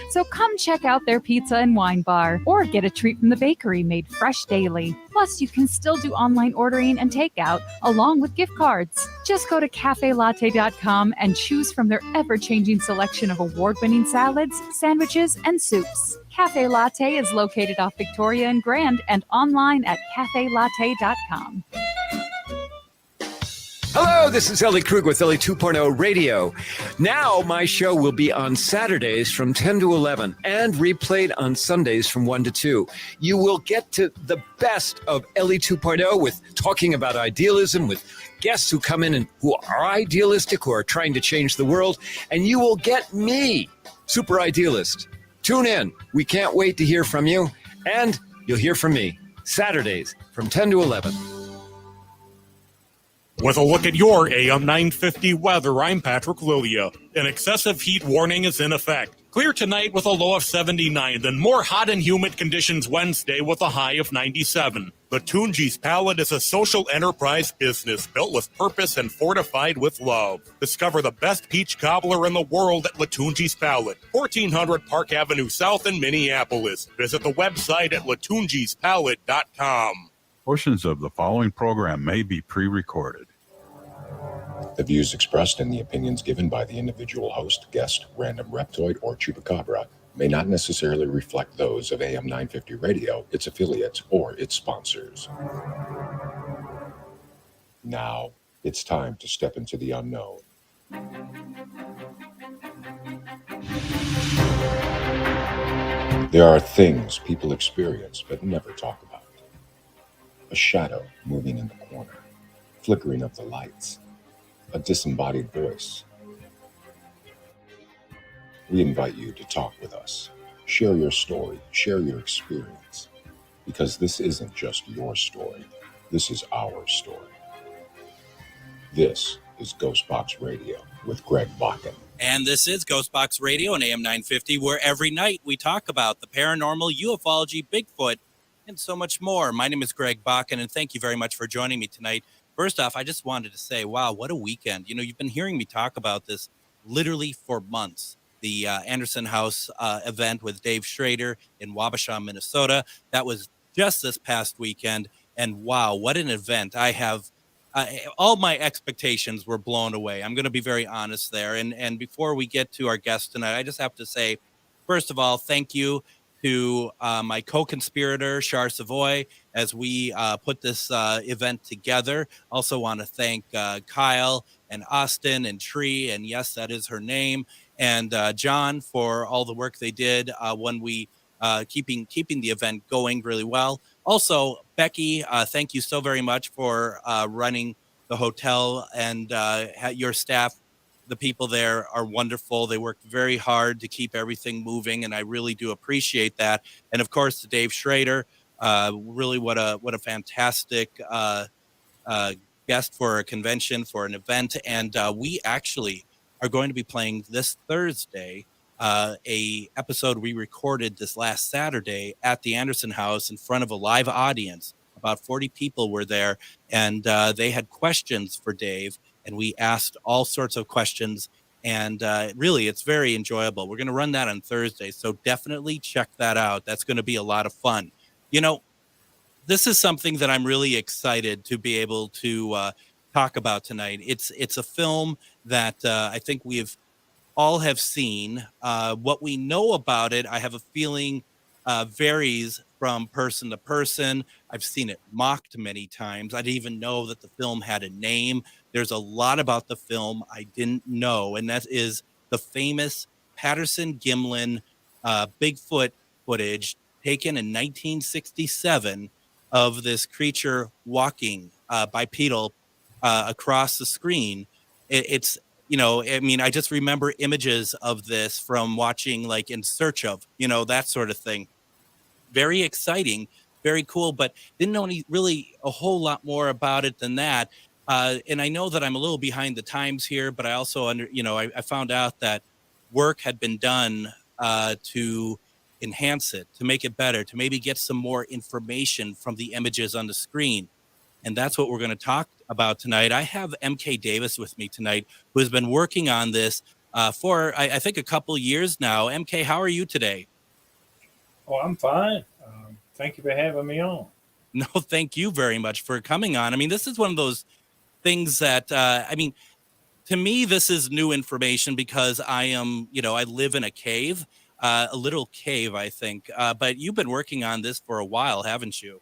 So come check out their pizza and wine bar, or get a treat from the bakery made fresh daily. Plus, you can still do online ordering and takeout, along with gift cards. Just go to cafelatte.com and choose from their ever-changing selection of award-winning salads, sandwiches, and soups. Cafe Latte is located off Victoria and Grand and online at cafelatte.com. Hello, this is Ellie Krug with Ellie 2.0 Radio. Now my show will be on Saturdays from 10 to 11 and replayed on Sundays from 1 to 2. You will get to the best of Ellie 2.0 with talking about idealism, with guests who come in and who are idealistic, who are trying to change the world. And you will get me, Super Idealist. Tune in. We can't wait to hear from you. And you'll hear from me Saturdays from 10 to 11. With a look at your AM 950 weather, I'm Patrick Lilia. An excessive heat warning is in effect. Clear tonight with a low of 79, then more hot and humid conditions Wednesday with a high of 97. Latunji's Palette is a social enterprise business built with purpose and fortified with love. Discover the best peach cobbler in the world at Latunji's Palette, 1400 Park Avenue South in Minneapolis. Visit the website at latunjispalette.com. Portions of the following program may be pre-recorded. The views expressed and the opinions given by the individual host, guest, random reptoid, or chupacabra may not necessarily reflect those of AM 950 Radio, its affiliates, or its sponsors. Now, it's time to step into the unknown. There are things people experience but never talk about. A shadow moving in the corner, flickering of the lights, a disembodied voice. We invite you to talk with us, share your story, share your experience, because this isn't just your story, this is our story. This is GhostBox Radio with Greg Bakun. And this is GhostBox Radio on AM 950, where every night we talk about the paranormal, ufology, Bigfoot, and so much more. My name is Greg Bakun, and thank you very much for joining me tonight. First off, I just wanted to say, wow, what a weekend. You know, you've been hearing me talk about this literally for months. The Anderson House event with Dave Schrader in Wabasha, Minnesota. That was just this past weekend. And wow, what an event. All my expectations were blown away. I'm going to be very honest there. And before we get to our guest tonight, I just have to say, first of all, thank you to my co-conspirator, Char Savoy, as we put this event together. Also want to thank Kyle and Austin and Tree, and yes, that is her name, and John for all the work they did when we keeping the event going really well. Also, Becky, thank you so very much for running the hotel, and your staff. The people there are wonderful. They worked very hard to keep everything moving, and I really do appreciate that. And of course, to Dave Schrader, really what a fantastic guest for a convention, for an event. And we actually are going to be playing this Thursday a episode we recorded this last Saturday at the Anderson House in front of a live audience. About 40 people were there, and they had questions for Dave. And we asked all sorts of questions, and really, it's very enjoyable. We're going to run that on Thursday, so definitely check that out. That's going to be a lot of fun. You know, this is something that I'm really excited to be able to talk about tonight. It's a film that I think we've all have seen. What we know about it, I have a feeling, varies from person to person. I've seen it mocked many times. I didn't even know that the film had a name. There's a lot about the film I didn't know, and that is the famous Patterson-Gimlin Bigfoot footage taken in 1967 of this creature walking bipedal across the screen. It's, you know, I mean, I just remember images of this from watching, like, In Search Of, you know, that sort of thing. Very exciting, very cool, but didn't know really a whole lot more about it than that. And I know that I'm a little behind the times here, but I also I found out that work had been done to enhance it, to make it better, to maybe get some more information from the images on the screen. And that's what we're going to talk about tonight. I have MK Davis with me tonight, who has been working on this for, I think, a couple years now. MK, how are you today? Oh, I'm fine. Thank you for having me on. No, thank you very much for coming on. I mean, this is one of those things that, to me, this is new information because I live in a cave, a little cave, I think. But you've been working on this for a while, haven't you?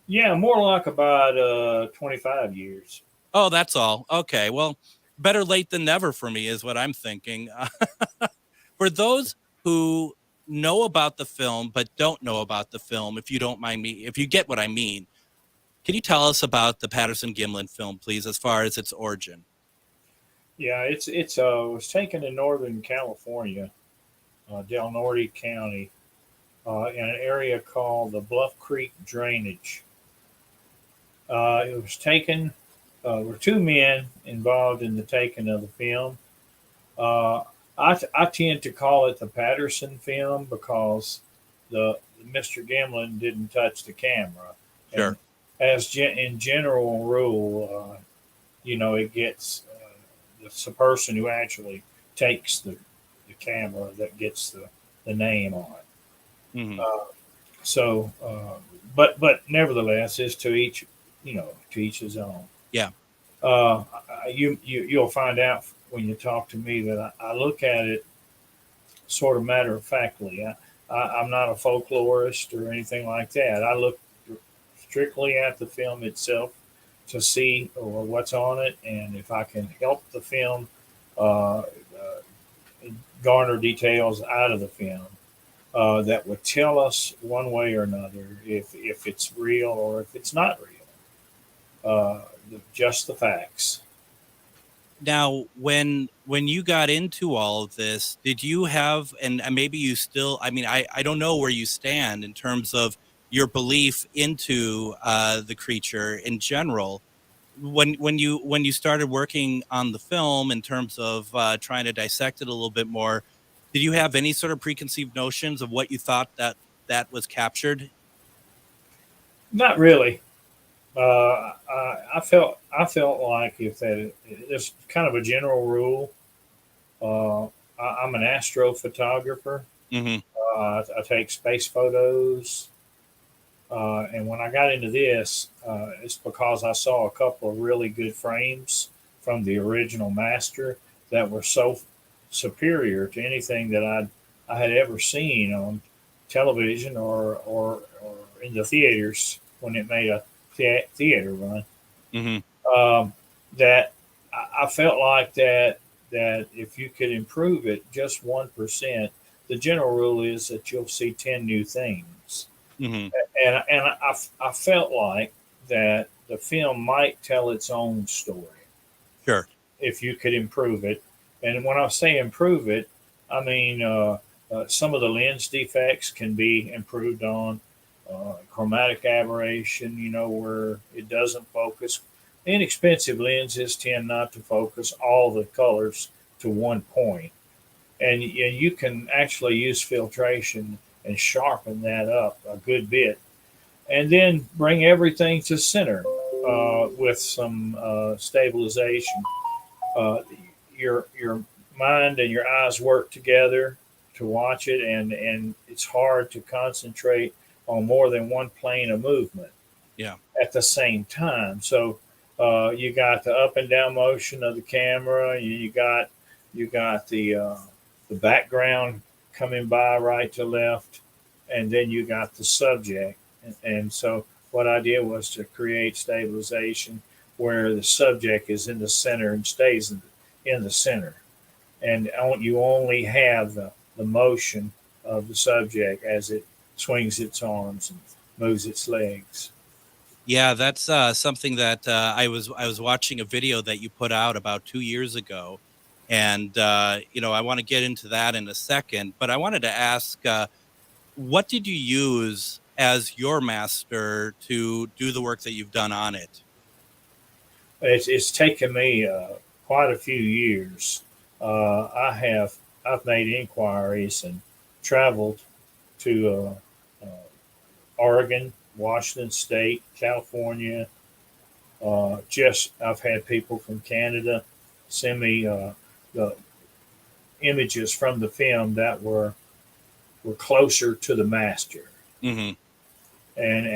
Yeah, more like about 25 years. Oh, that's all. Okay. Well, better late than never for me is what I'm thinking. For those who know about the film but don't know about the film, if you don't mind me, if you get what I mean, can you tell us about the Patterson-Gimlin film, please, as far as its origin? Yeah, it was taken in Northern California, Del Norte County, in an area called the Bluff Creek Drainage. It was taken. There were two men involved in the taking of the film. I tend to call it the Patterson film because the Mr. Gimlin didn't touch the camera. Sure. And in general rule, it gets it's the person who actually takes the camera that gets the name on it. Mm-hmm. But nevertheless, it's to each his own. Yeah. You'll find out when you talk to me that I look at it sort of matter of factly. I'm not a folklorist or anything like that. I look strictly at the film itself to see what's on it, and if I can help the film garner details out of the film that would tell us one way or another if it's real or if it's not real. Just the facts. Now, when you got into all of this, did you have, and maybe you still, I don't know where you stand in terms of your belief into the creature in general. When you started working on the film in terms of trying to dissect it a little bit more, did you have any sort of preconceived notions of what you thought that was captured? Not really. I felt like if that there's kind of a general rule. I'm an astrophotographer. Mm-hmm. I take space photos, and when I got into this, it's because I saw a couple of really good frames from the original master that were so superior to anything that I had ever seen on television or in the theaters when it made a theater run. Mm-hmm. That I felt like that if you could improve it just 1%, the general rule is that you'll see 10 new things. Mm-hmm. And I felt like that the film might tell its own story. Sure. If you could improve it. And when I say improve it, I mean some of the lens defects can be improved on. Chromatic aberration, where it doesn't focus. Inexpensive lenses tend not to focus all the colors to one point. And you can actually use filtration and sharpen that up a good bit. And then bring everything to center with some stabilization. Your mind and your eyes work together to watch it, and it's hard to concentrate on more than one plane of movement at the same time. So you got the up and down motion of the camera. You got the background coming by right to left, and then you got the subject. And so what I did was to create stabilization where the subject is in the center and stays in the center. And you only have the motion of the subject as it swings its arms and moves its legs. Yeah, that's something that I was watching a video that you put out about 2 years ago, and I want to get into that in a second. But I wanted to ask, what did you use as your master to do the work that you've done on it? It's taken me quite a few years. I've made inquiries and traveled to Oregon, Washington State, California. I've had people from Canada send me the images from the film that were closer to the master. Mm-hmm. And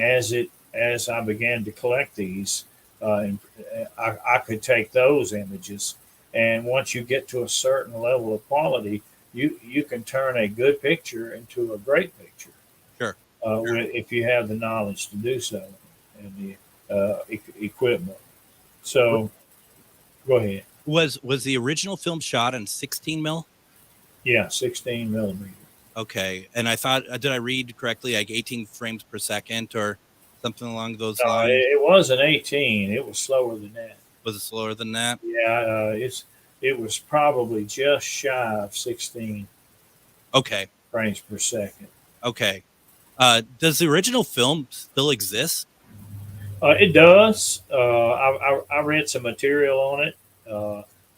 as I began to collect these, I could take those images, and once you get to a certain level of quality, you can turn a good picture into a great picture. Sure. If you have the knowledge to do so and the equipment. So, go ahead. Was the original film shot in 16 mil? Yeah, 16 millimeter. Okay, and I thought, did I read correctly, like 18 frames per second or something along those lines? It wasn't 18. It was slower than that. Was it slower than that? Yeah, it was probably just shy of 16 Okay. frames per second. Okay. Does the original film still exist? It does. I read some material on it,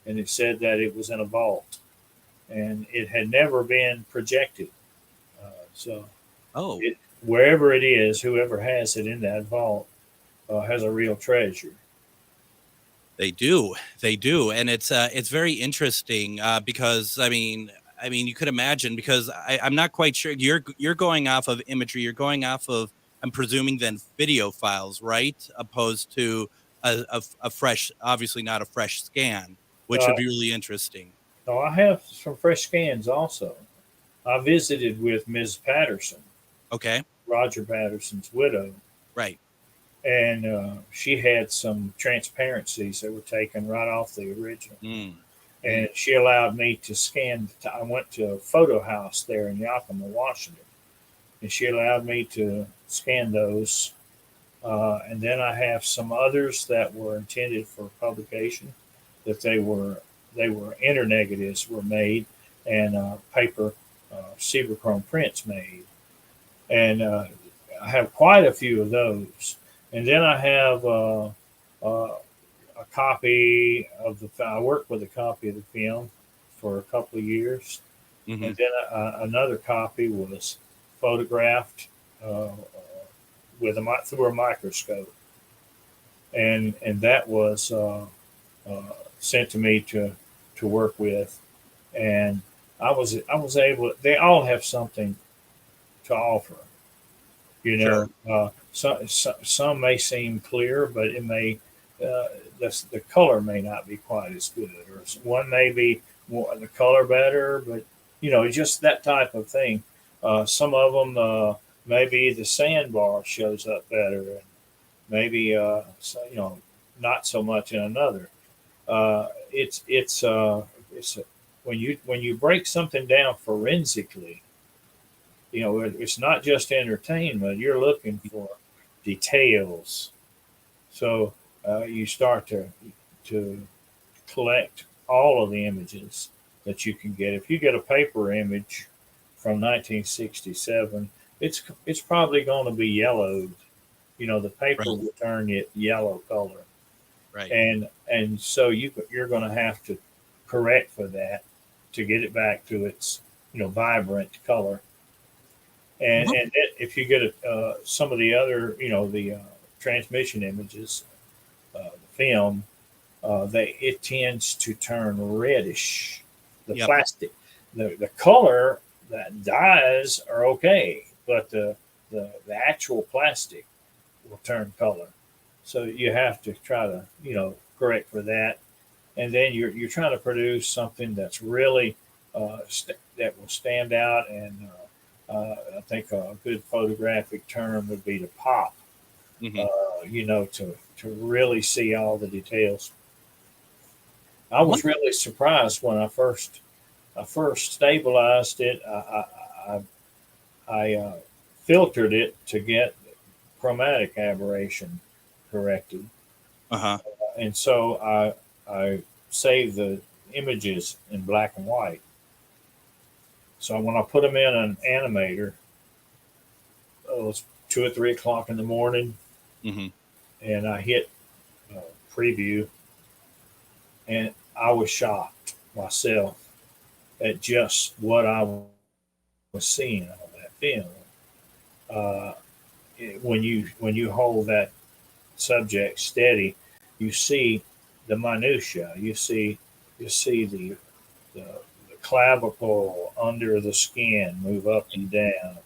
and it said that it was in a vault, and it had never been projected. Wherever it is, whoever has it in that vault has a real treasure. They do, and it's very interesting because I mean, you could imagine, because I'm not quite sure. You're going off of imagery. You're going off of, I'm presuming, then video files, right? Opposed to a fresh, obviously not a fresh scan, which would be really interesting. No, I have some fresh scans also. I visited with Ms. Patterson. Okay. Roger Patterson's widow. Right. And she had some transparencies that were taken right off the original. And she allowed me to scan. I went to a photo house there in Yakima, Washington, and she allowed me to scan those. And then I have some others that were intended for publication, that they were internegatives were made, and paper Cibachrome prints made. And I have quite a few of those. And then I have a copy of I worked with a copy of the film for a couple of years. Mm-hmm. And then another copy was photographed through a microscope. And that was sent to me to work with. And I was able, they all have something to offer. You know, sure. Some may seem clear, but it may the color may not be quite as good, or one may be the color better, but just that type of thing. Some of them maybe the sandbar shows up better, and maybe not so much in another. It's when you break something down forensically. It's not just entertainment. You're looking for details. So you start to collect all of the images that you can get. If you get a paper image from 1967, it's probably going to be yellowed. The paper will turn it yellow color. Right. And so you're going to have to correct for that to get it back to its vibrant color. And if you get some of the other, the transmission images, the film, it tends to turn reddish. The plastic, the color, that dyes are okay, but the actual plastic will turn color. So you have to try to correct for that, and then you're trying to produce something that's really that will stand out. And I think a good photographic term would be to pop. Mm-hmm. To really see all the details. I was really surprised when I first stabilized it. I filtered it to get chromatic aberration corrected. And so I saved the images in black and white. So when I put them in an animator, it was 2 or 3 o'clock in the morning, mm-hmm. and I hit preview, and I was shocked myself at just what I was seeing on that film. When you hold that subject steady, you see the minutia. You see the clavicle under the skin move up and down,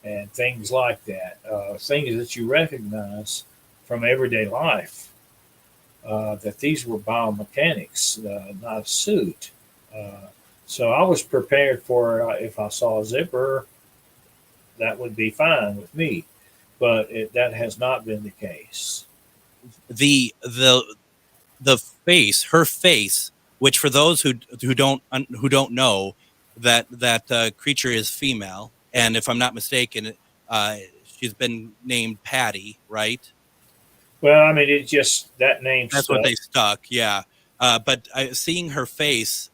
and things like that. Things that you recognize from everyday life. That these were biomechanics, not a suit. So I was prepared for if I saw a zipper, that would be fine with me. But that has not been the case. The face, her face, which for those who don't know, that creature is female, and if I'm not mistaken, she's been named Patty, right? Well, I mean, it just that name. That's stuck. What they stuck, yeah. But seeing her face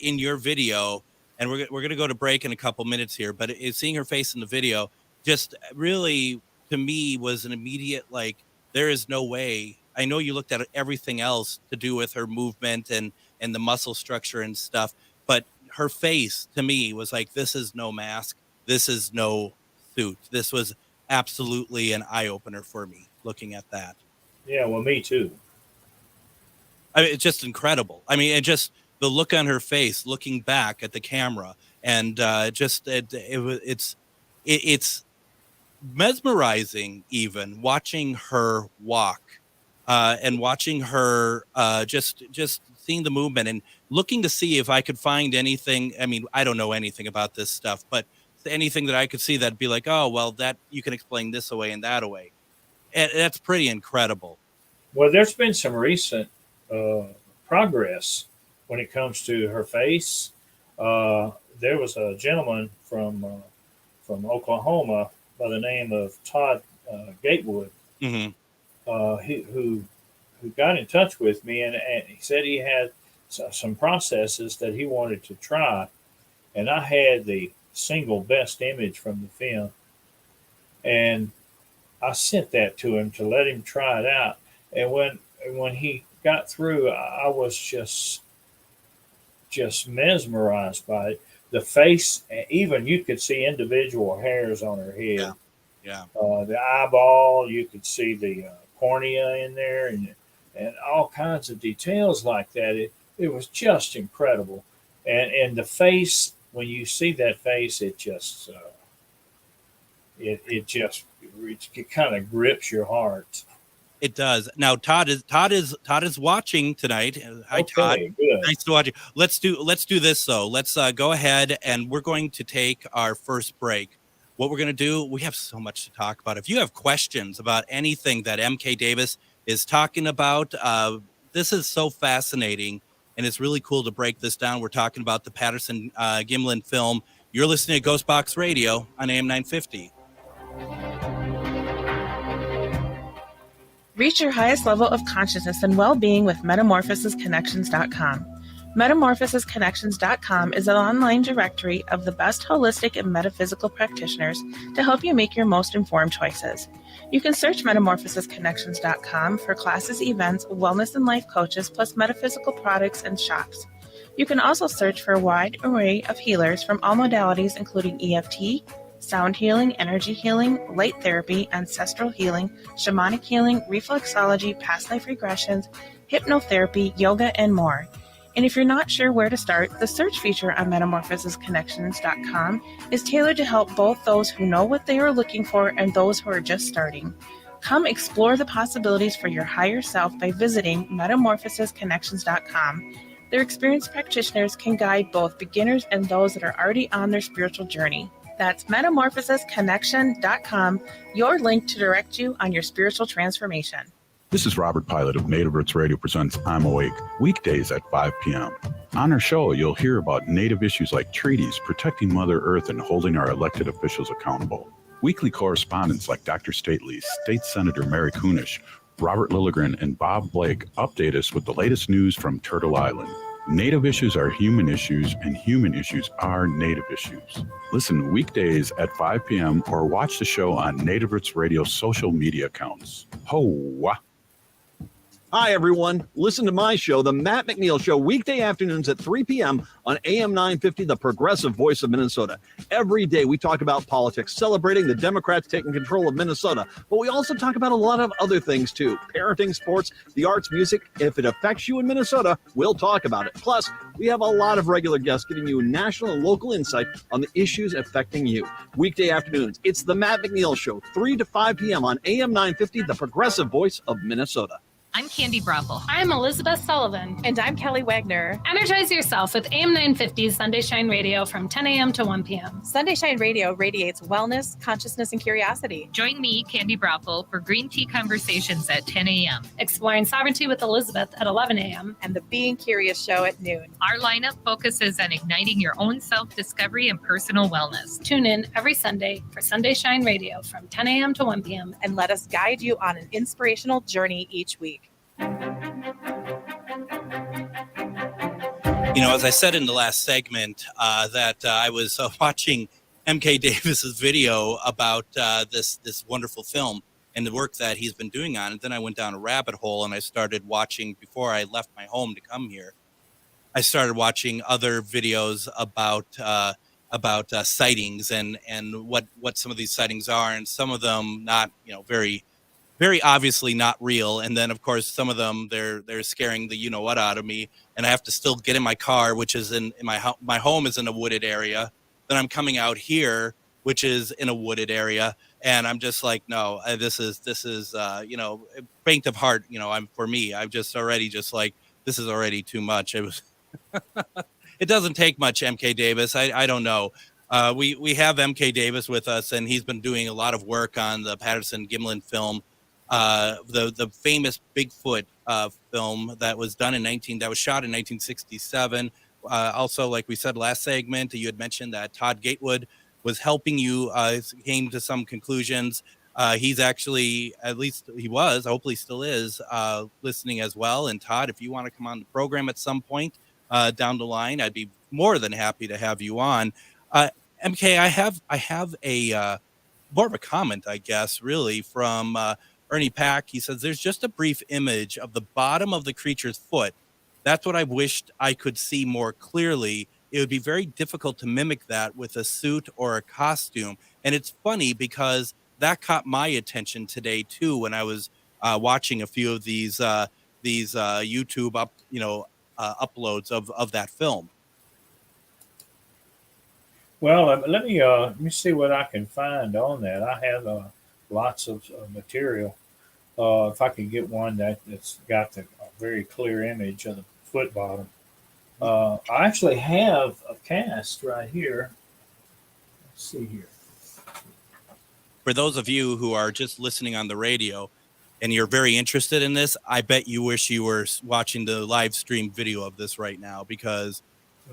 in your video, and we're going to go to break in a couple minutes here, but seeing her face in the video just really, to me, was an immediate, like, there is no way. I know you looked at everything else to do with her movement and the muscle structure and stuff, but her face, to me, was like, this is no mask. This is no suit. This was absolutely an eye-opener for me, looking at that. Yeah, well, me too. I mean, it's just incredible. I mean, just the look on her face, looking back at the camera, and it's mesmerizing. Even watching her walk, and watching her just seeing the movement and looking to see if I could find anything. I mean, I don't know anything about this stuff, but anything that I could see that'd be like, oh, well, that you can explain this away and that away. And that's pretty incredible. Well, there's been some recent progress when it comes to her face. There was a gentleman from Oklahoma by the name of Todd Gatewood, who got in touch with me, and he said he had some processes that he wanted to try, and I had the single best image from the film, and I sent that to him to let him try it out. And when he got through, I was just mesmerized by it. The face, even you could see individual hairs on her head. Yeah. The eyeball, you could see the cornea in there, and all kinds of details like that. It was just incredible. And the face, when you see that face, it just it kind of grips your heart. It does. Now Todd is watching tonight. Hi, okay, Todd. Good. Nice to watch you. Let's do this though. Let's go ahead, and we're going to take our first break. What we're going to do, we have so much to talk about. If you have questions about anything that MK Davis is talking about, this is so fascinating, and it's really cool to break this down. We're talking about the Patterson-Gimlin film. You're listening to GhostBox Radio on AM 950. Reach your highest level of consciousness and well-being with MetamorphosisConnections.com. MetamorphosisConnections.com is an online directory of the best holistic and metaphysical practitioners to help you make your most informed choices. You can search MetamorphosisConnections.com for classes, events, wellness and life coaches, plus metaphysical products and shops. You can also search for a wide array of healers from all modalities, including EFT, sound healing, energy healing, light therapy, ancestral healing, shamanic healing, reflexology, past life regressions, hypnotherapy, yoga, and more. And if you're not sure where to start, the search feature on MetamorphosisConnections.com is tailored to help both those who know what they are looking for and those who are just starting. Come explore the possibilities for your higher self by visiting MetamorphosisConnections.com. Their experienced practitioners can guide both beginners and those that are already on their spiritual journey. That's MetamorphosisConnection.com, your link to direct you on your spiritual transformation. This is Robert Pilot of Native Roots Radio presents I'm Awake, weekdays at 5 p.m. On our show, you'll hear about Native issues like treaties, protecting Mother Earth, and holding our elected officials accountable. Weekly correspondents like Dr. Stately, State Senator Mary Kunesh, Robert Lilligren, and Bob Blake update us with the latest news from Turtle Island. Native issues are human issues, and human issues are Native issues. Listen weekdays at 5 p.m. or watch the show on Native Roots Radio social media accounts. Ho-wah! Hi, everyone. Listen to my show, The Matt McNeil Show, weekday afternoons at 3 p.m. on AM 950, the progressive voice of Minnesota. Every day we talk about politics, celebrating the Democrats taking control of Minnesota. But we also talk about a lot of other things, too. Parenting, sports, the arts, music. If it affects you in Minnesota, we'll talk about it. Plus, we have a lot of regular guests giving you national and local insight on the issues affecting you. Weekday afternoons, it's The Matt McNeil Show, 3 to 5 p.m. on AM 950, the progressive voice of Minnesota. I'm Candy Brothel. I'm Elizabeth Sullivan. And I'm Kelly Wagner. Energize yourself with AM 950's Sunday Shine Radio from 10 a.m. to 1 p.m. Sunday Shine Radio radiates wellness, consciousness, and curiosity. Join me, Candy Brothel, for Green Tea Conversations at 10 a.m. Exploring Sovereignty with Elizabeth at 11 a.m. And the Being Curious Show at noon. Our lineup focuses on igniting your own self-discovery and personal wellness. Tune in every Sunday for Sunday Shine Radio from 10 a.m. to 1 p.m. And let us guide you on an inspirational journey each week. You know, as I said in the last segment, that I was watching MK Davis's video about this wonderful film and the work that he's been doing on it. Then I went down a rabbit hole and I started watching, before I left my home to come here, I started watching other videos about sightings and what some of these sightings are, and some of them not, very obviously not real. And then, of course, some of them, they're scaring the you-know-what out of me. And I have to still get in my car, which is in my home is in a wooded area. Then I'm coming out here, which is in a wooded area. And I'm just like, no, this is faint of heart. I'm just already like, this is already too much. It was, it doesn't take much, MK Davis. I don't know. We have MK Davis with us, and he's been doing a lot of work on the Patterson-Gimlin film. The famous Bigfoot film that was shot in 1967. Also, like we said last segment, you had mentioned that Todd Gatewood was helping you, came to some conclusions. He's actually, at least he was, hopefully still is, listening as well. And Todd, if you want to come on the program at some point down the line, I'd be more than happy to have you on. MK, I have a more of a comment, I guess, really, from Ernie Pack. He says, there's just a brief image of the bottom of the creature's foot. That's what I wished I could see more clearly. It would be very difficult to mimic that with a suit or a costume. And it's funny because that caught my attention today too, when I was watching a few of these YouTube uploads of that film. Well, let me see what I can find on that. I have lots of material. If I could get one that's got a very clear image of the foot bottom. I actually have a cast right here. Let's see here. For those of you who are just listening on the radio and you're very interested in this, I bet you wish you were watching the live stream video of this right now, because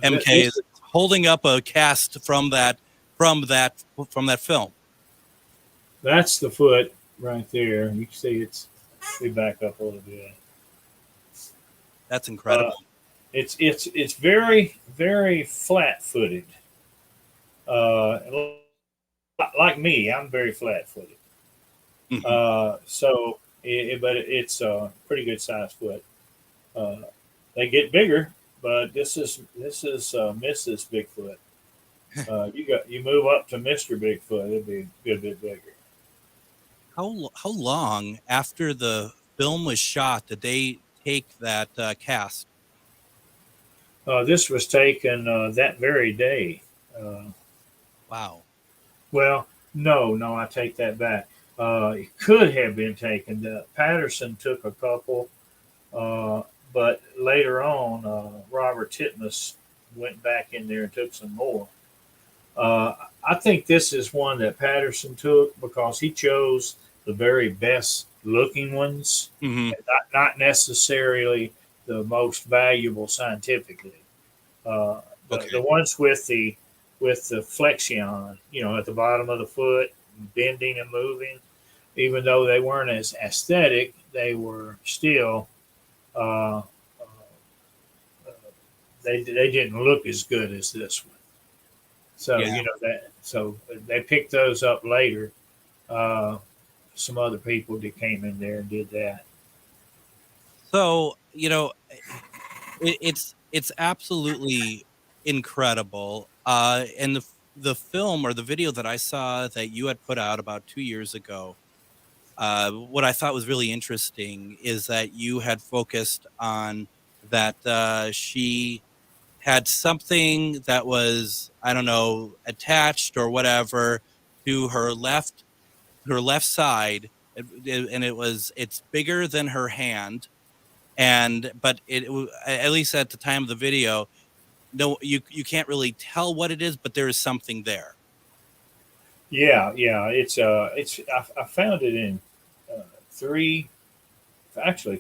MK is holding up a cast from that film. That's the foot right there. You can see let me back up a little bit. That's incredible. It's very, very flat-footed. Like me, I'm very flat-footed. Mm-hmm. But it's a pretty good sized foot. They get bigger, but this is Mrs. Bigfoot. You move up to Mr. Bigfoot, it'll be a good bit bigger. How long after the film was shot did they take that cast? This was taken that very day. Wow. Well, no, I take that back. It could have been taken. Patterson took a couple, but later on, Robert Titmus went back in there and took some more. I think this is one that Patterson took because he chose the very best looking ones, mm-hmm. not necessarily the most valuable scientifically. The ones with the flexion, at the bottom of the foot, bending and moving, even though they weren't as aesthetic, they were still they didn't look as good as this one. So so they picked those up later. Some other people that came in there and did that. So, it's absolutely incredible. And the film or the video that I saw that you had put out about 2 years ago, what I thought was really interesting is that you had focused on that she had something that was, I don't know, attached or whatever to her left side, and it's bigger than her hand, but at least at the time of the video, no, you can't really tell what it is, but there is something there. Yeah, I found it in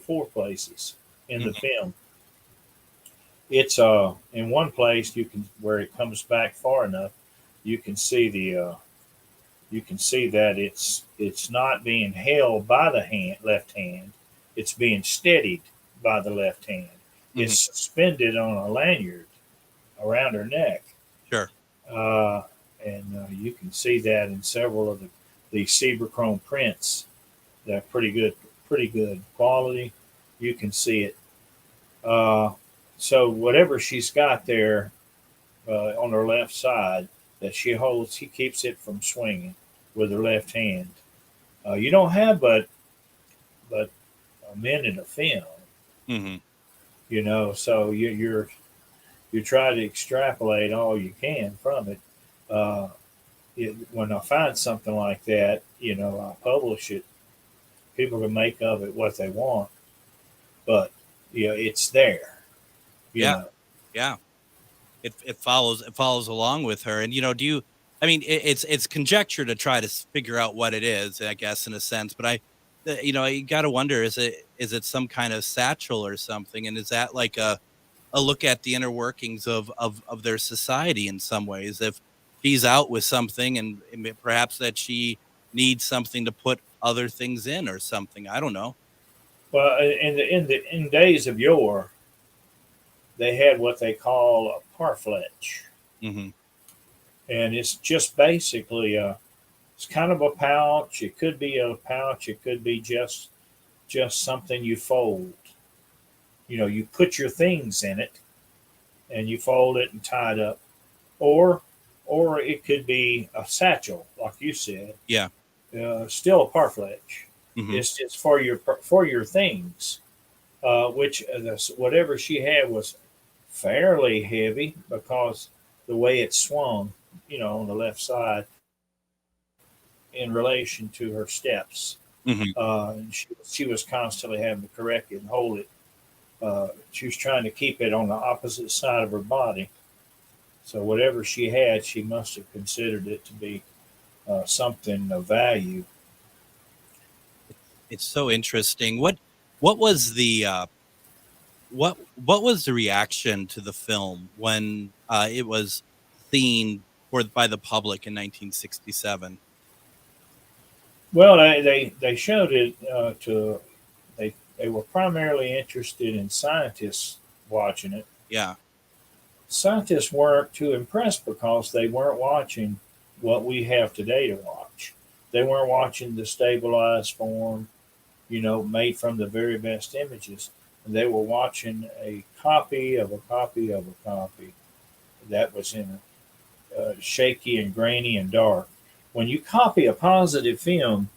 four places in the film. It's in one place where it comes back far enough, you can see that it's not being held by the left hand, it's being steadied by the left hand. It's suspended on a lanyard around her neck. Sure. And you can see that in several of the Chrome prints. They're pretty good quality. You can see it. So whatever she's got there on her left side that she holds, he keeps it from swinging with her left hand. You don't have but a minute of film, so you're trying to extrapolate all you can from it. When I find something like that, I publish it. People can make of it what they want, but it's there. Yeah. It follows along with her, and it's conjecture to try to figure out what it is, I guess, in a sense. But you got to wonder, is it some kind of satchel or something, and is that like a look at the inner workings of their society in some ways? If she's out with something, and perhaps that she needs something to put other things in or something. I don't know. Well, in days of yore, they had what they call a parfletch. And it's just basically it's kind of a pouch. It could be a pouch. It could be just something you fold. You put your things in it and you fold it and tie it up. Or it could be a satchel, like you said. Yeah. Still a parfletch. It's for your things, which whatever she had was fairly heavy because the way it swung, on the left side in relation to her steps. And she was constantly having to correct it and hold it. She was trying to keep it on the opposite side of her body. So whatever she had, she must have considered it to be something of value. It's so interesting. What was the what was the reaction to the film when it was seen by the public in 1967? Well, they showed it they were primarily interested in scientists watching it. Yeah. Scientists weren't too impressed because they weren't watching what we have today to watch. They weren't watching the stabilized form, made from the very best images. And they were watching a copy of a copy of a copy that was in shaky and grainy and dark. When you copy a positive film,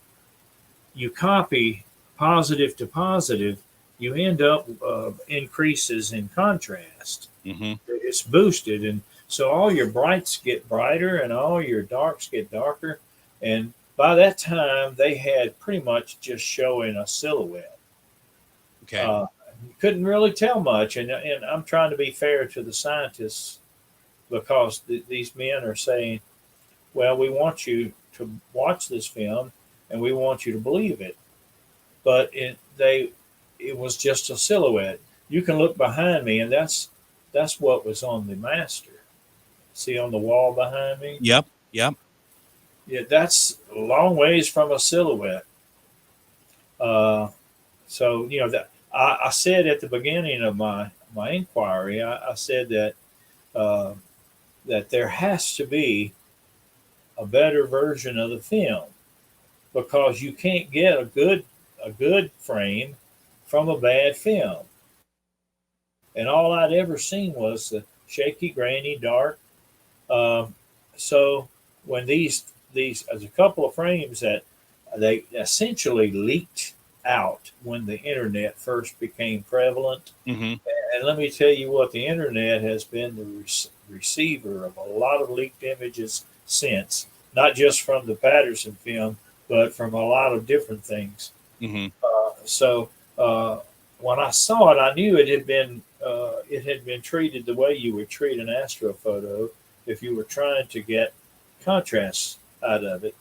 you copy positive to positive, you end up increases in contrast. It's boosted, and so all your brights get brighter and all your darks get darker. And by that time, they had pretty much just showing a silhouette. Okay. You couldn't really tell much, and I'm trying to be fair to the scientists because these men are saying, well, we want you to watch this film and we want you to believe it. But it was just a silhouette. You can look behind me, and that's what was on the master. See on the wall behind me? Yep. Yeah, that's a long ways from a silhouette. So that I said at the beginning of my inquiry, I said that that there has to be a better version of the film because you can't get a good frame from a bad film. And all I'd ever seen was the shaky, grainy, dark. So when these there's a couple of frames that they essentially leaked out when the internet first became prevalent. Mm-hmm. And let me tell you what, the internet has been the receiver of a lot of leaked images since, not just from the Patterson film, but from a lot of different things. Mm-hmm. So when I saw it, I knew it had been treated the way you would treat an astrophoto if you were trying to get contrast out of it.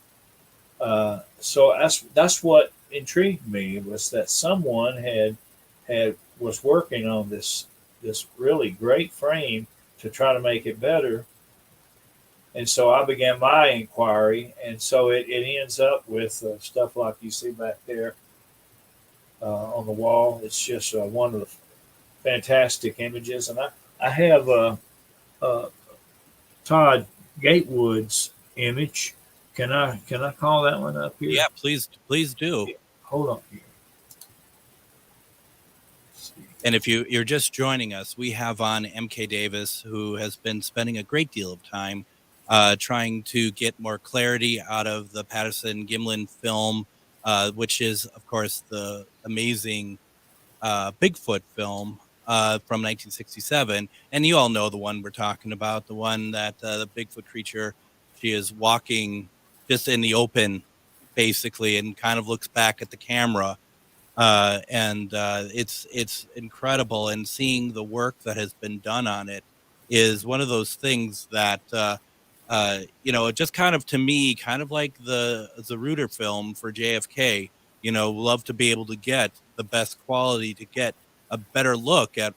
So that's what intrigued me, was that someone was working on this really great frame to try to make it better. And so I began my inquiry, and so it ends up with stuff like you see back there on the wall. It's just one of the fantastic images, and I have Todd Gatewood's image. Can I call that one up here? Yeah, please do. Hold on here. And if you're just joining us, we have on MK Davis, who has been spending a great deal of time trying to get more clarity out of the Patterson-Gimlin film, which is, of course, the amazing Bigfoot film from 1967. And you all know the one we're talking about, the one that the Bigfoot creature, she is walking just in the open, basically, and kind of looks back at the camera. And it's incredible. And seeing the work that has been done on it is one of those things that, just kind of, to me, kind of like the Reuter film for JFK, love to be able to get the best quality, to get a better look at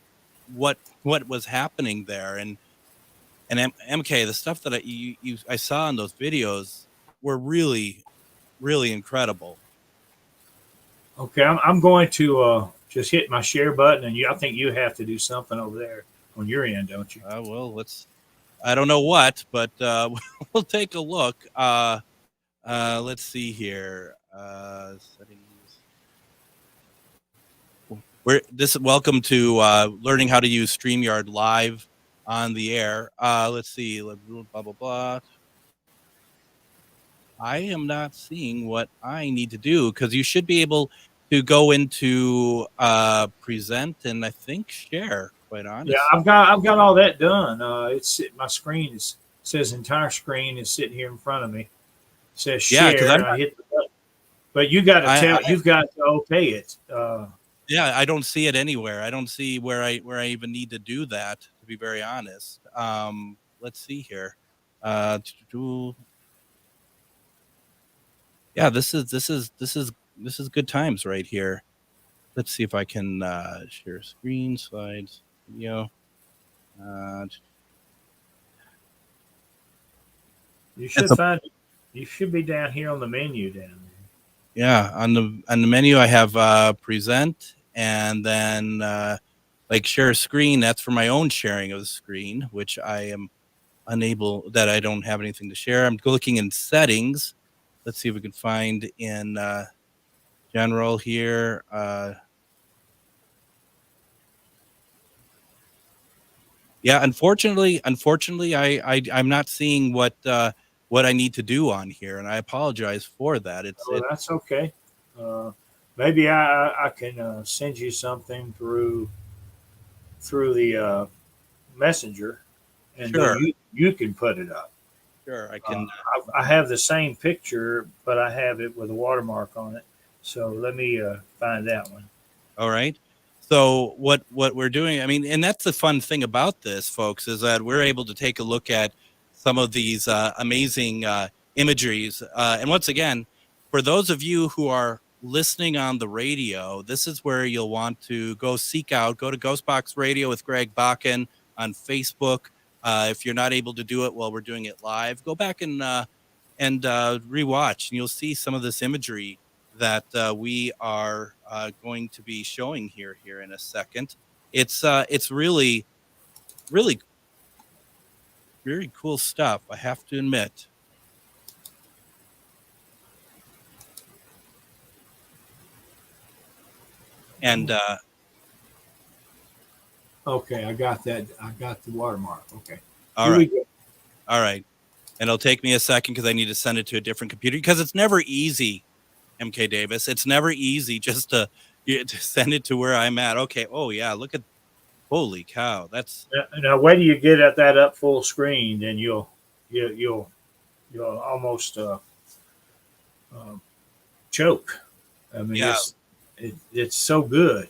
what was happening there. And MK, the stuff that I saw in those videos were really, really incredible. Okay, I'm going to just hit my share button, and I think you have to do something over there on your end, don't you? Well, I don't know what, but we'll take a look. Let's see here. Settings. Welcome to learning how to use StreamYard Live on the air. Let's see. Blah, blah, blah. I am not seeing what I need to do, because you should be able to go into present and I think share, quite honestly. Yeah, I've got all that done. My screen says entire screen is sitting here in front of me. It says share, and I hit the button. But you got to you've got to okay it. Yeah, I don't see it anywhere. I don't see where I even need to do that, to be very honest. Let's see here. Yeah, this is good times right here. Let's see if I can share screen, slides, video. You should be down here on the menu down there. Yeah, on the menu I have present, and then like share screen. That's for my own sharing of the screen, which I am unable. That I don't have anything to share. I'm looking in settings. Let's see if we can find in general here. Yeah, unfortunately, I'm not seeing what I need to do on here, and I apologize for that. That's okay. Maybe I can send you something through the messenger, and sure. then you can put it up. Sure, I can. I have the same picture, but I have it with a watermark on it. So let me find that one. All right. So what we're doing, I mean, and that's the fun thing about this, folks, is that we're able to take a look at some of these amazing imageries. And once again, for those of you who are listening on the radio, this is where you'll want to go seek out. Go to GhostBox Radio with Greg Bakun on Facebook. If you're not able to do it while we're doing it live, go back and rewatch, and you'll see some of this imagery that we are going to be showing here in a second. It's really, really, very cool stuff, I have to admit. And okay, I got that. I got the watermark. Okay. All right. All right. And it'll take me a second because I need to send it to a different computer, because it's never easy, MK Davis. It's never easy just to send it to where I'm at. Okay. Oh, yeah. Look at, holy cow. That's. Now, wait till you get at that up full screen, then you'll almost choke. I mean, Yeah. it's so good.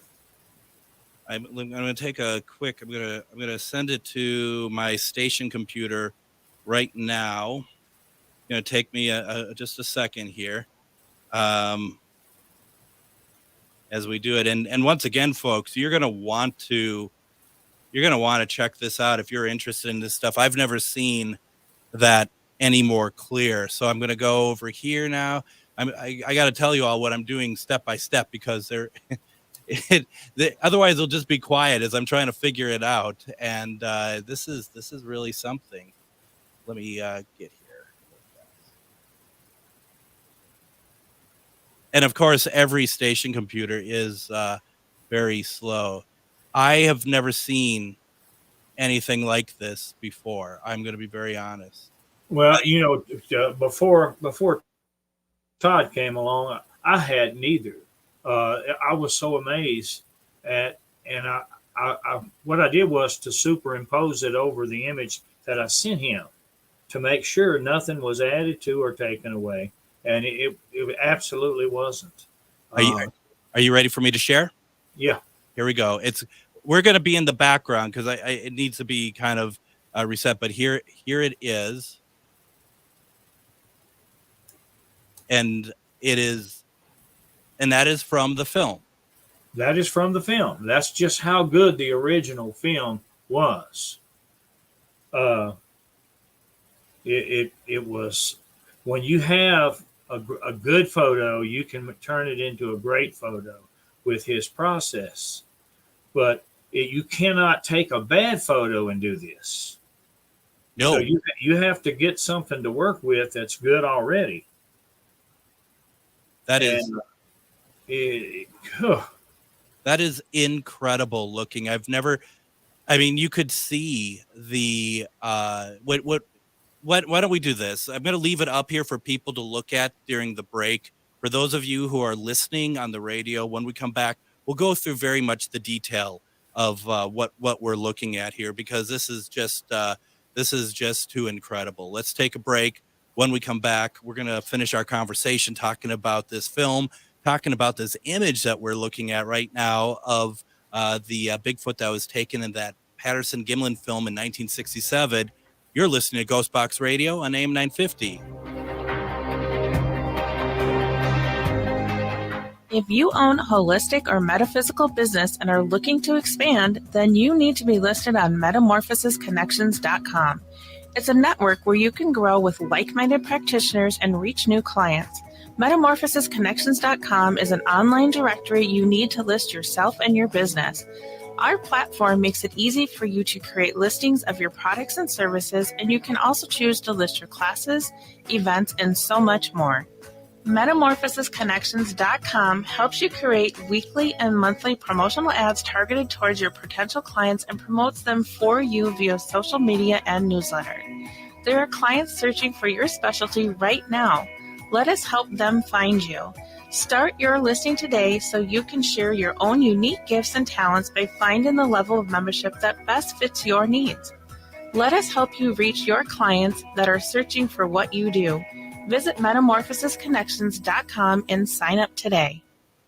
I'm going to take a quick. I'm going to send it to my station computer right now. It's going to take me just a second here, as we do it. And once again, folks, you're going to want to check this out if you're interested in this stuff. I've never seen that any more clear. So I'm going to go over here now. I got to tell you all what I'm doing step by step, because otherwise it'll just be quiet as I'm trying to figure it out. And this is really something. Let me get here. And of course, every station computer is very slow. I have never seen anything like this before. I'm going to be very honest. Well, before Todd came along, I had neither. I was so amazed at, and I what I did was to superimpose it over the image that I sent him to make sure nothing was added to or taken away, and it absolutely wasn't. Are you ready for me to share? Yeah. Here we go. We're going to be in the background because it needs to be kind of reset, but here it is. And that is from the film. That is from the film. That's just how good the original film was. It was, when you have a good photo, you can turn it into a great photo with his process. But you cannot take a bad photo and do this. No. So you have to get something to work with that's good already. That is incredible looking. You could see the why don't we do this? I'm going to leave it up here for people to look at during the break. For those of you who are listening on the radio, when we come back, we'll go through very much the detail of what we're looking at here, because this is just too incredible. Let's take a break. When we come back, we're going to finish our conversation talking about this film, talking about this image that we're looking at right now of the Bigfoot that was taken in that Patterson-Gimlin film in 1967. You're listening to GhostBox Radio on AM 950. If you own a holistic or metaphysical business and are looking to expand, then you need to be listed on metamorphosisconnections.com. It's a network where you can grow with like-minded practitioners and reach new clients. Metamorphosisconnections.com is an online directory you need to list yourself and your business. Our platform makes it easy for you to create listings of your products and services, and you can also choose to list your classes, events, and so much more. Metamorphosisconnections.com helps you create weekly and monthly promotional ads targeted towards your potential clients and promotes them for you via social media and newsletter. There are clients searching for your specialty right now. Let us help them find you. Start your listing today so you can share your own unique gifts and talents by finding the level of membership that best fits your needs. Let us help you reach your clients that are searching for what you do. Visit metamorphosisconnections.com and sign up today.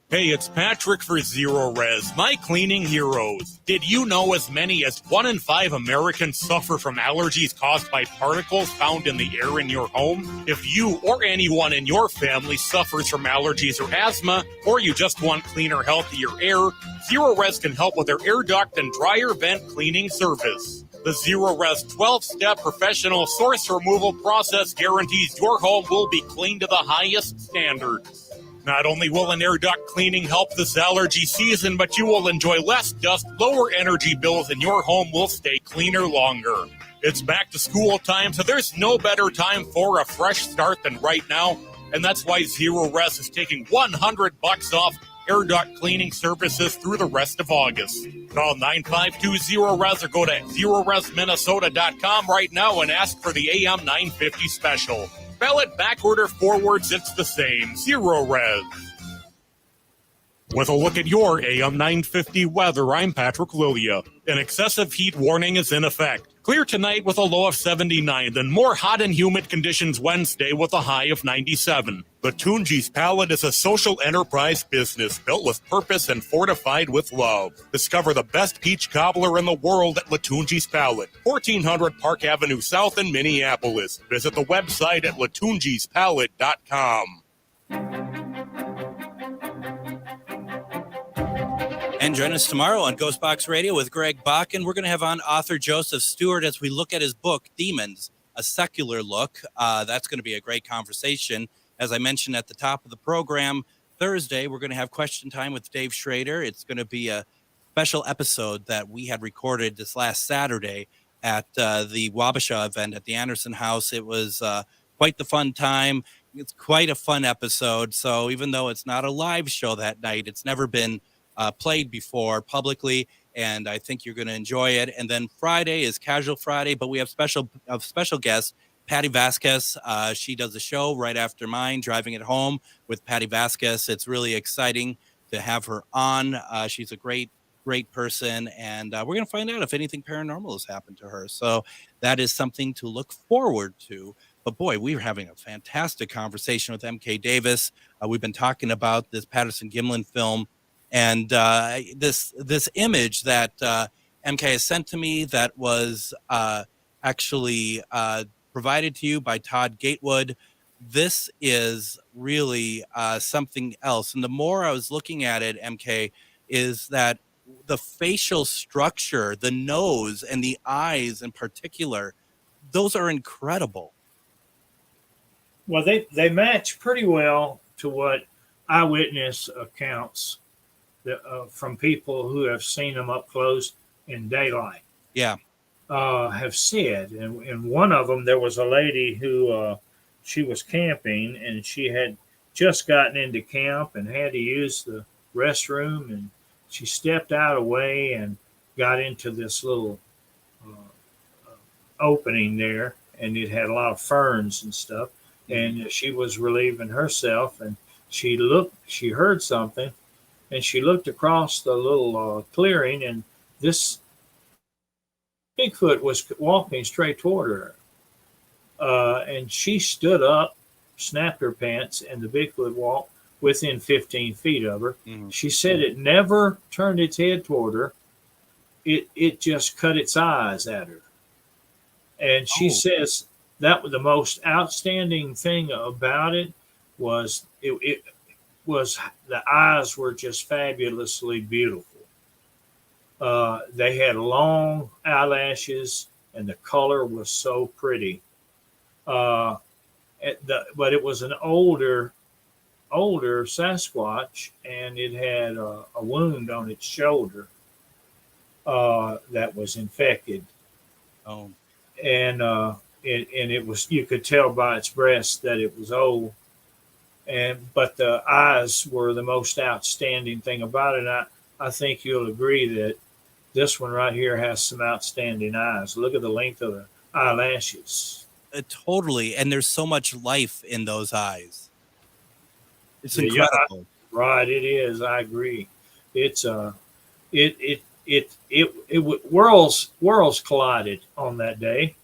Hey, it's Patrick for Zero Res, my cleaning heroes. Did you know as many as 1 in 5 Americans suffer from allergies caused by particles found in the air in your home? If you or anyone in your family suffers from allergies or asthma, or you just want cleaner, healthier air, Zero Res can help with their air duct and dryer vent cleaning service. The Zero Res 12-step professional source removal process guarantees your home will be cleaned to the highest standards. Not only will an air duct cleaning help this allergy season, but you will enjoy less dust, lower energy bills, and your home will stay cleaner longer. It's back to school time, so there's no better time for a fresh start than right now, and that's why Zero Res is taking $100 off air duct cleaning services through the rest of August. Call 9520-RES or go to zeroresminnesota.com right now and ask for the AM 950 special. Spell it backward or forwards, it's the same. Zero Res. With a look at your AM 950 weather, I'm Patrick Lilia. An excessive heat warning is in effect. Clear tonight with a low of 79, then more hot and humid conditions Wednesday with a high of 97. Latunji's Palette is a social enterprise business built with purpose and fortified with love. Discover the best peach cobbler in the world at Latunji's Palette, 1400 Park Avenue South in Minneapolis. Visit the website at latunjispalette.com. And join us tomorrow on GhostBox Radio with Greg Bakun. We're going to have on author Joseph Stewart as we look at his book, Demons, A Secular Look. That's going to be a great conversation. As I mentioned at the top of the program, Thursday, we're going to have question time with Dave Schrader. It's going to be a special episode that we had recorded this last Saturday at the Wabasha event at the Anderson House. It was quite the fun time. It's quite a fun episode. So even though it's not a live show that night, it's never been played before publicly, and I think you're going to enjoy it. And then Friday is Casual Friday, but we have special guest Patty Vasquez. She does a show right after mine, Driving It Home with Patty Vasquez. It's really exciting to have her on. She's a great person, and we're going to find out if anything paranormal has happened to her. So that is something to look forward to. But boy, we're having a fantastic conversation with MK Davis. We've been talking about this Patterson-Gimlin film. And this image that MK has sent to me that was actually provided to you by Todd Gatewood, this is really something else. And the more I was looking at it, MK, is that the facial structure, the nose and the eyes in particular, those are incredible. Well, they match pretty well to what eyewitness accounts from people who have seen them up close in daylight. Yeah. Have said. And one of them, there was a lady who she was camping, and she had just gotten into camp and had to use the restroom, and she stepped out away and got into this little opening there, and it had a lot of ferns and stuff, and she was relieving herself, and she heard something, and she looked across the little clearing, and this Bigfoot was walking straight toward her. And she stood up, snapped her pants, and the Bigfoot walked within 15 feet of her. Mm-hmm. She said it never turned its head toward her. It just cut its eyes at her. And she says that was the most outstanding thing about it was it was the eyes were just fabulously beautiful. They had long eyelashes, and the color was so pretty. But it was an older Sasquatch, and it had a wound on its shoulder that was infected. Oh, and it was, you could tell by its breast that it was old. But the eyes were the most outstanding thing about it. I think you'll agree that this one right here has some outstanding eyes. Look at the length of the eyelashes. Totally. And there's so much life in those eyes. It's incredible. Yeah, right. It is. I agree. It's worlds collided on that day.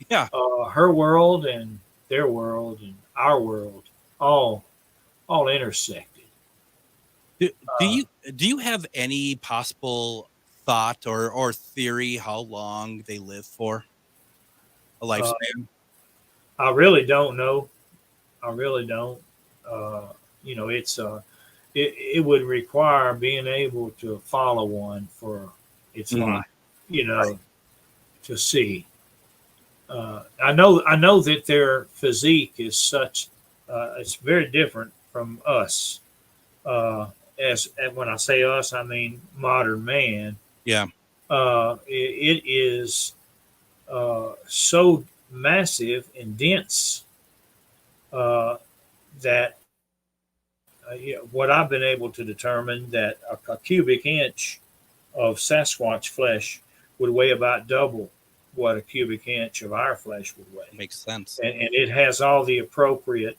Yeah. Her world and their world and our world all intersected. Do you have any possible thought or theory how long they live for? A lifespan? I really don't know. I really don't. It's it would require being able to follow one for its life, to see. I know that their physique is such. It's very different from us. As when I say us, I mean modern man. Yeah. It is so massive and dense that what I've been able to determine that a cubic inch of Sasquatch flesh would weigh about double what a cubic inch of our flesh would weigh. Makes sense. And it has all the appropriate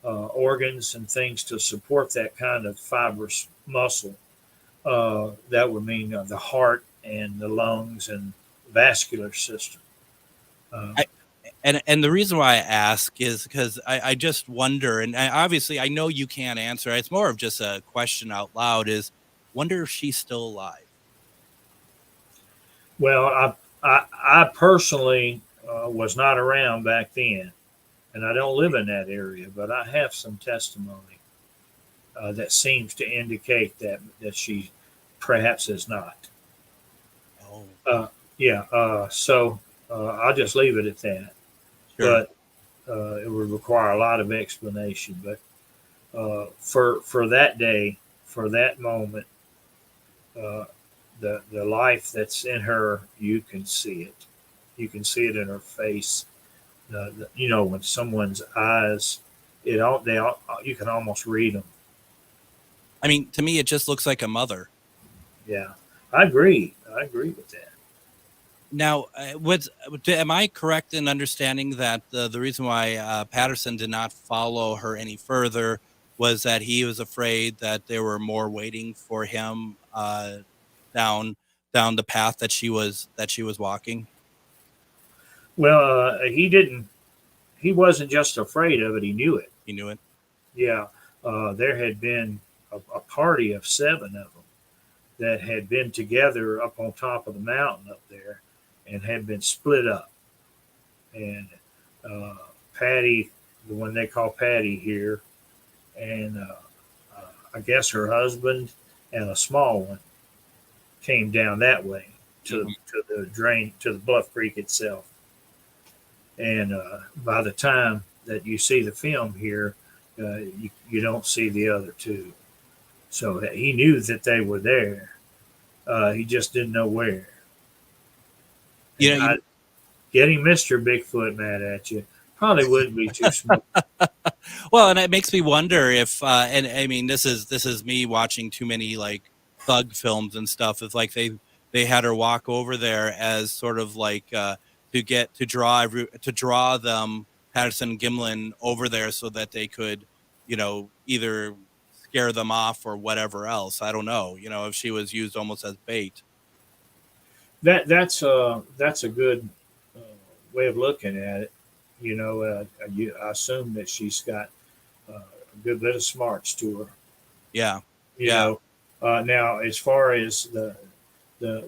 organs and things to support that kind of fibrous muscle. That would mean the heart and the lungs and vascular system. And the reason why I ask is because I just wonder, and obviously I know you can't answer. It's more of just a question out loud. Is wonder if she's still alive. Well, I personally was not around back then, and I don't live in that area, but I have some testimony that seems to indicate that she perhaps is not. Oh. So I'll just leave it at that. Sure. But it would require a lot of explanation. But for that day, for that moment, the life that's in her, you can see it. You can see it in her face. When someone's eyes, you can almost read them. I mean, to me, it just looks like a mother. Yeah, I agree with that. Now, am I correct in understanding that the reason why Patterson did not follow her any further was that he was afraid that there were more waiting for him down the path that she was walking? Well, he wasn't just afraid of it. He knew it. He knew it. Yeah. There had been a party of 7 of them that had been together up on top of the mountain up there and had been split up. And Patty, the one they call Patty here, and I guess her husband and a small one came down that way to the drain, to the Bluff Creek itself. And by the time that you see the film here, you don't see the other 2. So he knew that they were there. He just didn't know where. Getting Mr. Bigfoot mad at you probably wouldn't be too smooth. Well, and it makes me wonder if, and I mean, this is me watching too many like thug films and stuff. It's like they had her walk over there as sort of like to draw them Patterson-Gimlin over there so that they could, either scare them off or whatever else. I don't know. If she was used almost as bait. That's a good way of looking at it. I assume that she's got a good bit of smarts to her. Yeah. Now, as far as the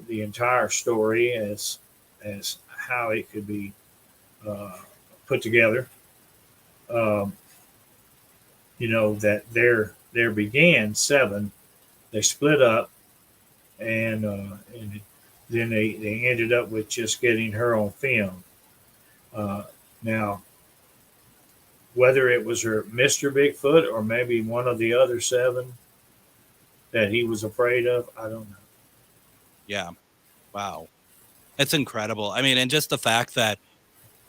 entire story as how it could be put together, that there began 7, they split up, and then they ended up with just getting her on film. Now, whether it was her Mr. Bigfoot or maybe one of the other 7 that he was afraid of, I don't know. Yeah. Wow. It's incredible. I mean, and just the fact that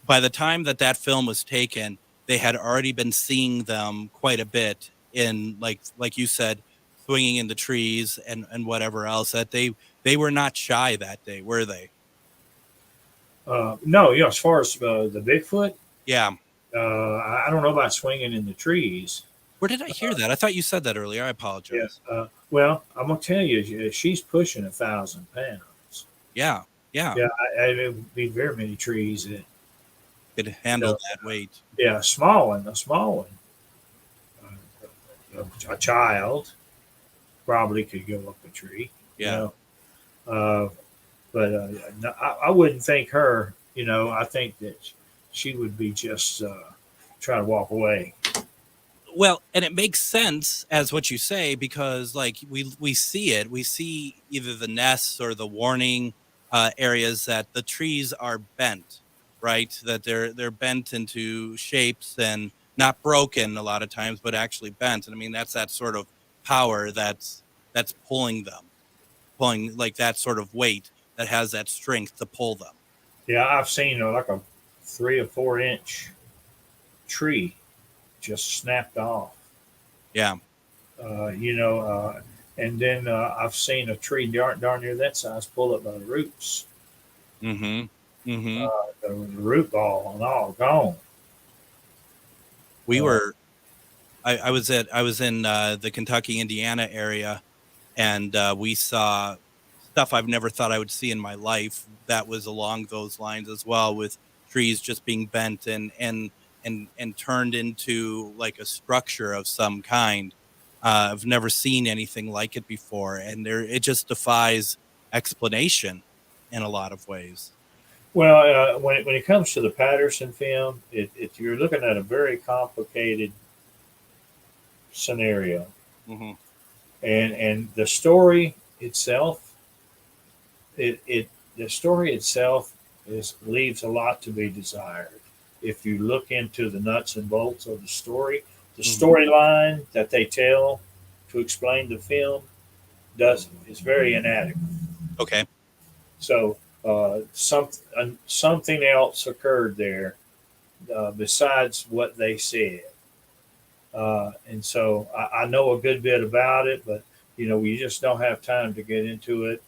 by the time that film was taken, they had already been seeing them quite a bit in, like you said, swinging in the trees and whatever else, that they were not shy that day, were they? No, as far as the Bigfoot, yeah, I don't know about swinging in the trees. Where did I hear that? I thought you said that earlier. I apologize. Yeah. Well, I'm gonna tell you, she's pushing 1,000 pounds. Yeah. It would be very many trees that could handle that weight. Yeah, a small one. A child probably could go up a tree. Yeah. But I wouldn't think her. I think that she would be just trying to walk away. Well, and it makes sense as what you say, because we see it. We see either the nests or the warning areas that the trees are bent, right? That they're bent into shapes and not broken a lot of times, but actually bent. And I mean, that's that sort of power that's pulling like that sort of weight that has that strength to pull them. Yeah, I've seen like a 3 or 4 inch tree just snapped off. Yeah. And then I've seen a tree darn near that size pull up by the roots. Mm-hmm. Mm-hmm. The root ball and all gone. We were. I was in the Kentucky, Indiana area, and we saw stuff I've never thought I would see in my life that was along those lines as well, with trees just being bent and turned into like a structure of some kind. I've never seen anything like it before, and it just defies explanation in a lot of ways. Well, when it comes to the Patterson film, you're looking at a very complicated scenario, Mm-hmm. and the story itself, the story itself leaves a lot to be desired. If you look into the nuts and bolts of the story, the storyline that they tell to explain the film is very inadequate. Okay. So something else occurred there besides what they said. And so I know a good bit about it, but we just don't have time to get into it.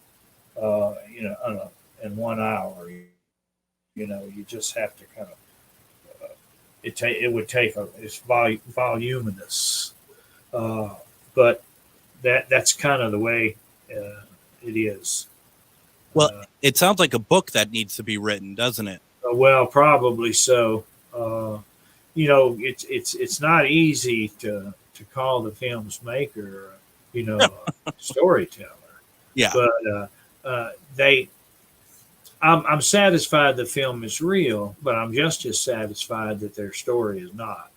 In 1 hour. You just have to kind of. It would take it's voluminous, but that's kind of the way it is. Well, it sounds like a book that needs to be written, doesn't it? Well, probably so. It's not easy to call the film's maker, a storyteller. Yeah. But I'm satisfied the film is real, but I'm just as satisfied that their story is not.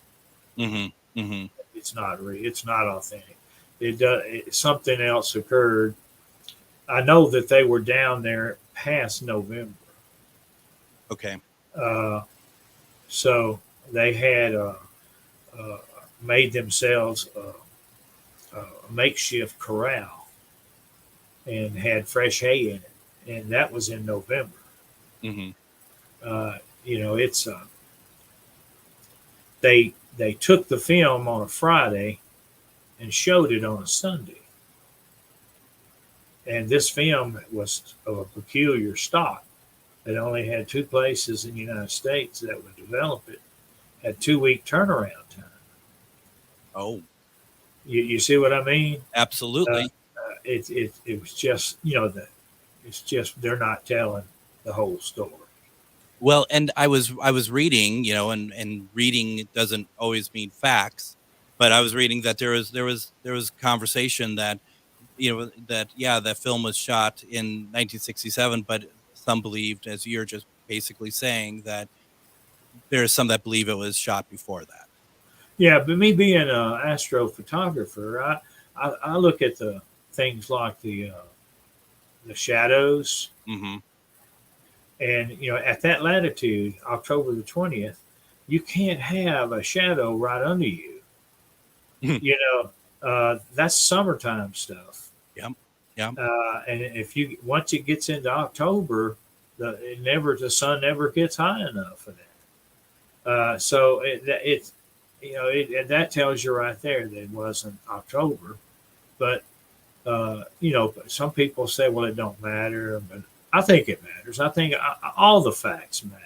Mm-hmm. Mm-hmm. It's not real. It's not authentic. Something else occurred. I know that they were down there past November. Okay. So they had made themselves a makeshift corral and had fresh hay in it, and that was in November. Mm-hmm. It's they took the film on a Friday and showed it on a Sunday. And this film was of a peculiar stock. It only had 2 places in the United States that would develop it. Had 2-week turnaround time. Oh, you see what I mean? Absolutely. It was just it's just they're not telling the whole story. Well, and I was reading, and reading doesn't always mean facts, but I was reading that there was conversation that that film was shot in 1967, but some believed, as you're just basically saying, that there's some that believe it was shot before that. Yeah, but me being an astrophotographer, I look at the things like the shadows, mm-hmm. and at that latitude, October the 20th, you can't have a shadow right under you. That's summertime stuff. Yeah. And once it gets into October, the sun never gets high enough for that. So that tells you right there that it wasn't October. But some people say, well, it don't matter, but I think it matters. I think all the facts matter.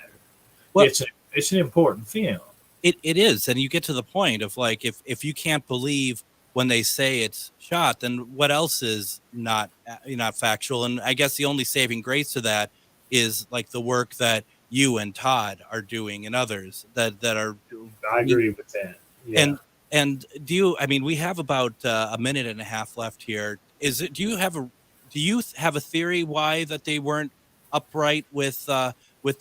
Well, it's an important film. It is, and you get to the point of like if you can't believe when they say it's shot, then what else is not factual? And I guess the only saving grace to that is like the work that you and Todd are doing and others that are. I agree with that. Yeah. And we have about a minute and a half left here. Do you have a theory why that they weren't upright with the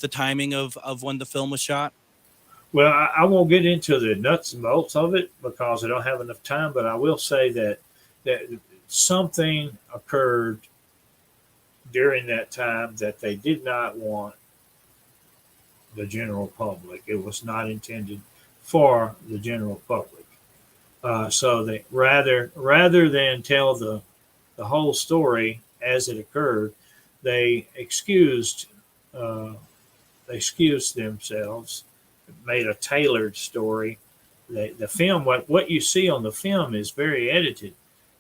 timing of when the film was shot? Well, I won't get into the nuts and bolts of it because I don't have enough time, but I will say that something occurred during that time that they did not want the general public. It was not intended for the general public. So they rather than tell the whole story as it occurred, they excused themselves, made a tailored story the film, what you see on the film is very edited.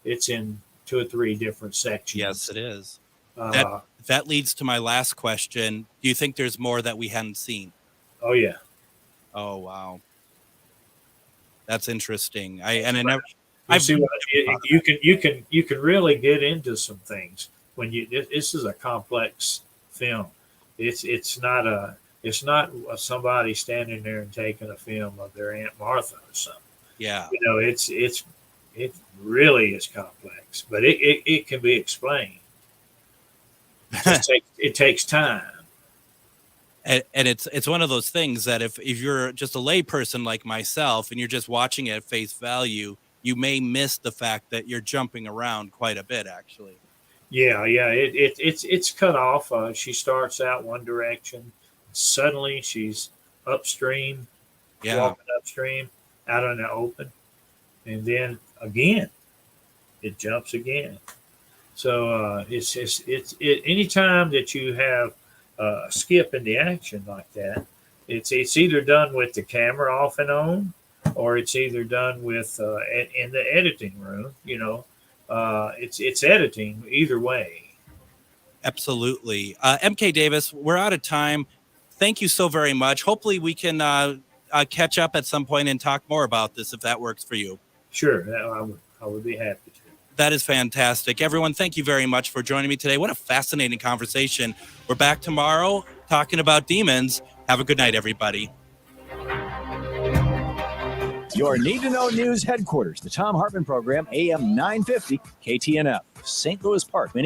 It's in 2 or 3 different sections. Yes, it is. Uh, That leads to my last question. Do you think there's more that we hadn't seen? oh yeah. Oh, wow. That's interesting. You can really get into some things when this is a complex film. It's not somebody standing there and taking a film of their Aunt Martha or something. Yeah. It really is complex, but it can be explained. It takes time. And it's one of those things that if you're just a layperson like myself and you're just watching it at face value, you may miss the fact that you're jumping around quite a bit, actually. Yeah. It's cut off. She starts out one direction, suddenly she's upstream, walking upstream, out in the open, and then again, it jumps again. So it's anytime that you have a skip in the action like that, it's either done with the camera off and on, or it's either done with in the editing room. It's editing either way. Absolutely. MK Davis, we're out of time. Thank you so very much. Hopefully we can catch up at some point and talk more about this if that works for you. Sure, I would be happy to. That is fantastic. Everyone, thank you very much for joining me today. What a fascinating conversation. We're back tomorrow talking about demons. Have a good night, everybody. Your Need to Know News headquarters, the Tom Hartman Program, AM 950, KTNF, St. Louis Park,